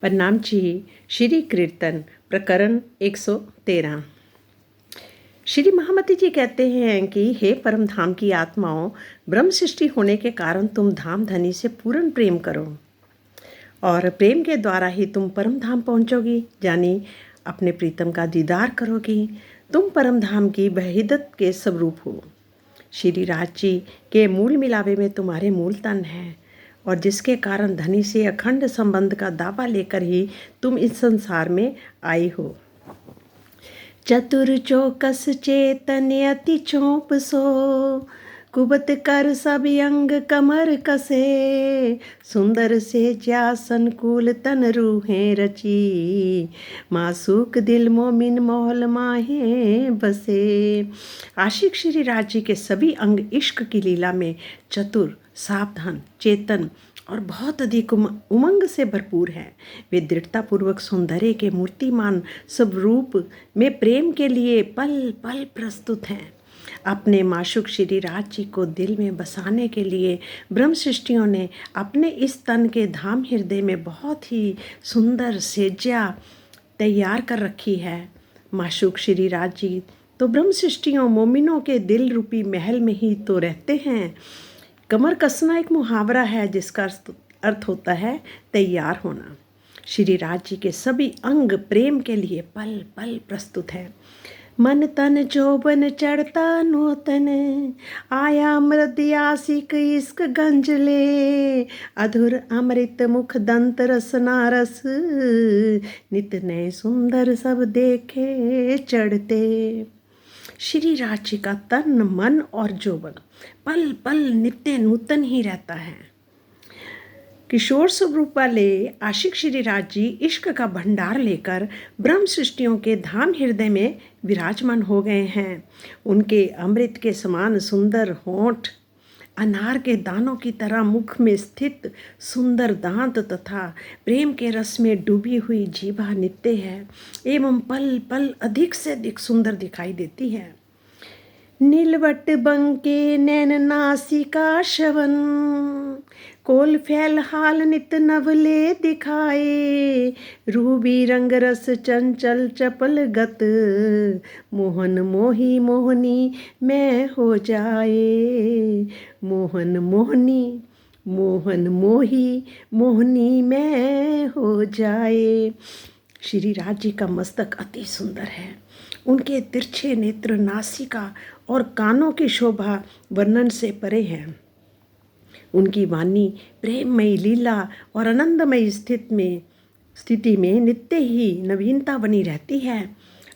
प्रणाम जी। श्री कीर्तन प्रकरण 113। श्री महामती जी कहते हैं कि हे परम धाम की आत्माओं, ब्रह्म सृष्टि होने के कारण तुम धाम धनी से पूर्ण प्रेम करो और प्रेम के द्वारा ही तुम परम धाम पहुँचोगी, यानी अपने प्रीतम का दीदार करोगी। तुम परम धाम की वहीदत के स्वरूप हो। श्री राज जी के मूल मिलावे में तुम्हारे मूल तन है और जिसके कारण धनी से अखंड संबंध का दावा लेकर ही तुम इस संसार में आई हो। चतुर चौकस चेतन अति चौप सो, कुबत कर सब अंग कमर कसे, सुंदर से ज्यासन कूल तन रूहें रची, मासूक दिल मोमिन मोहल माहे बसे। आशिक श्री राज जी के सभी अंग इश्क की लीला में चतुर, सावधान, चेतन और बहुत अधिक उमंग से भरपूर है। वे दृढ़तापूर्वक सौंदर्य के मूर्तिमान स्वरूप में प्रेम के लिए पल पल प्रस्तुत हैं। अपने माशूक श्री राज जी को दिल में बसाने के लिए ब्रह्म सृष्टियों ने अपने इस तन के धाम हृदय में बहुत ही सुंदर सेज्या तैयार कर रखी है। माशूक श्री राज जी तो ब्रह्म सृष्टियों मोमिनों के दिल रूपी महल में ही तो रहते हैं। कमर कसना एक मुहावरा है जिसका अर्थ होता है तैयार होना। श्री राज जी के सभी अंग प्रेम के लिए पल पल प्रस्तुत है। मन तन जोबन चढ़ता नूतन, आया मृदयासिक इश्क गंजले, अधुर अमृत मुख दंत रसना रस, नित नए सुंदर सब देखे चढ़ते। श्री राज जी का तन मन और जोबन पल पल नित्य नूतन ही रहता है। किशोर स्वरूप वाले आशिक श्री राज जी इश्क का भंडार लेकर ब्रह्म सृष्टियों के धाम हृदय में विराजमान हो गए हैं। उनके अमृत के समान सुंदर होंठ, अनार के दानों की तरह मुख में स्थित सुंदर दांत तथा प्रेम के रस में डूबी हुई जीभा नित्य है एवं पल पल अधिक से अधिक सुंदर दिखाई देती है। नीलवट बंके नैन नासिका श्रवण, कोल फैल हाल नित नवले दिखाए, रूबी रंग रस चंचल चपल गत, मोहन मोही मोहनी मैं हो जाए, मोहन मोहनी मोहन मोही मोहनी मैं हो जाए। श्री राज जी का मस्तक अति सुंदर है। उनके तिरछे नेत्र, नासिका और कानों की शोभा वर्णन से परे है। उनकी वाणी प्रेममयी लीला और आनंदमयी स्थिति में नित्य ही नवीनता बनी रहती है।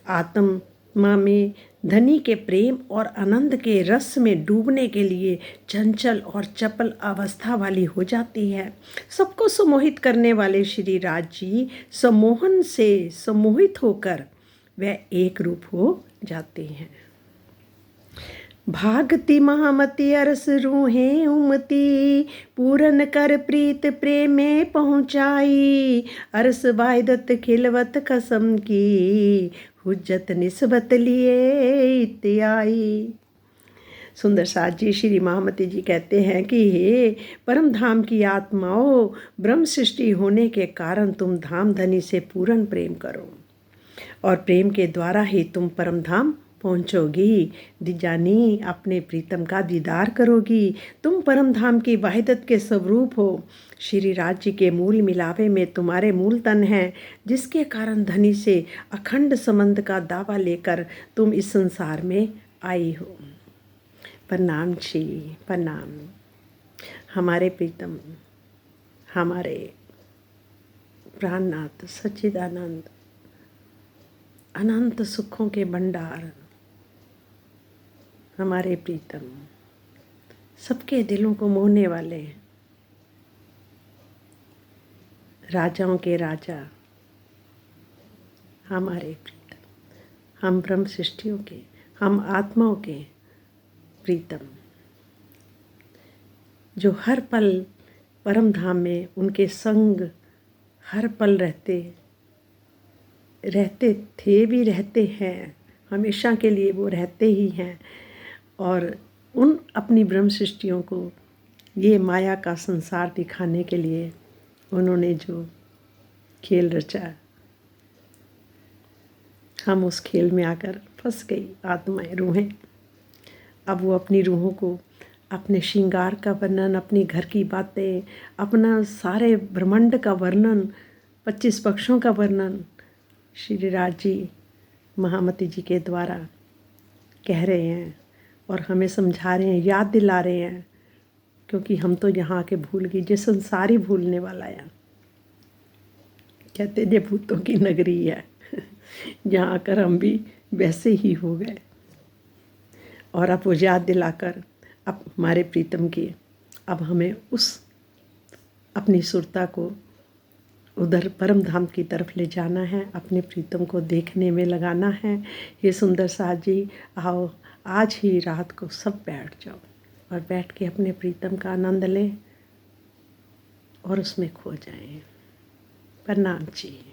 आत्मा में धनी के प्रेम और आनंद के रस में डूबने के लिए चंचल और चपल अवस्था वाली हो जाती है। सबको सम्मोहित करने वाले श्री राज जी सम्मोहन से सम्मोहित होकर वह एक रूप हो जाते हैं। भागति महामती अरस रूहें उमती, पूरन कर प्रीत प्रेमे पहुँचाई, अरस वायदत खिलवत कसम की, हुज्जत निस्बत लिए इत्याई। सुंदर साज जी श्री महामती जी कहते हैं कि हे परम धाम की आत्माओं, ब्रह्म सृष्टि होने के कारण तुम धाम धनी से पूर्ण प्रेम करो और प्रेम के द्वारा ही तुम परम धाम पहुँचोगी, जानी अपने प्रीतम का दीदार करोगी। तुम परम धाम की वहीदत के स्वरूप हो। श्री राज जी के मूल मिलावे में तुम्हारे मूल तन है, जिसके कारण धनी से अखंड संबंध का दावा लेकर तुम इस संसार में आई हो। प्रणाम जी, प्रणाम। हमारे प्रीतम, हमारे प्राणनाथ सच्चिदानंद, अनंत सुखों के भंडार, हमारे प्रीतम, सबके दिलों को मोहने वाले, राजाओं के राजा, हमारे प्रीतम, हम ब्रह्म सृष्टियों के, हम आत्माओं के प्रीतम, जो हर पल परम धाम में उनके संग हर पल रहते थे भी रहते हैं, हमेशा के लिए वो रहते ही हैं। और उन अपनी ब्रह्म सृष्टियों को ये माया का संसार दिखाने के लिए उन्होंने जो खेल रचा, हम उस खेल में आकर फंस गई आत्माएं, रूहें। अब वो अपनी रूहों को अपने श्रृंगार का वर्णन, अपनी घर की बातें, अपना सारे ब्रह्मांड का वर्णन, 25 पक्षों का वर्णन श्री राज जी महामती जी के द्वारा कह रहे हैं और हमें समझा रहे हैं, याद दिला रहे हैं, क्योंकि हम तो यहाँ आके भूल गए। ये संसार ही भूलने वाला है। कहते ये भूतों की नगरी है। यहाँ आकर हम भी वैसे ही हो गए। और अब वो याद दिलाकर अब हमारे प्रीतम की, अब हमें उस अपनी सुरता को उधर परम धाम की तरफ ले जाना है, अपने प्रीतम को देखने में लगाना है। ये सुंदर साथ जी, आओ आज ही रात को सब बैठ जाओ और बैठ के अपने प्रीतम का आनंद लें और उसमें खो जाएं। प्रणाम जी।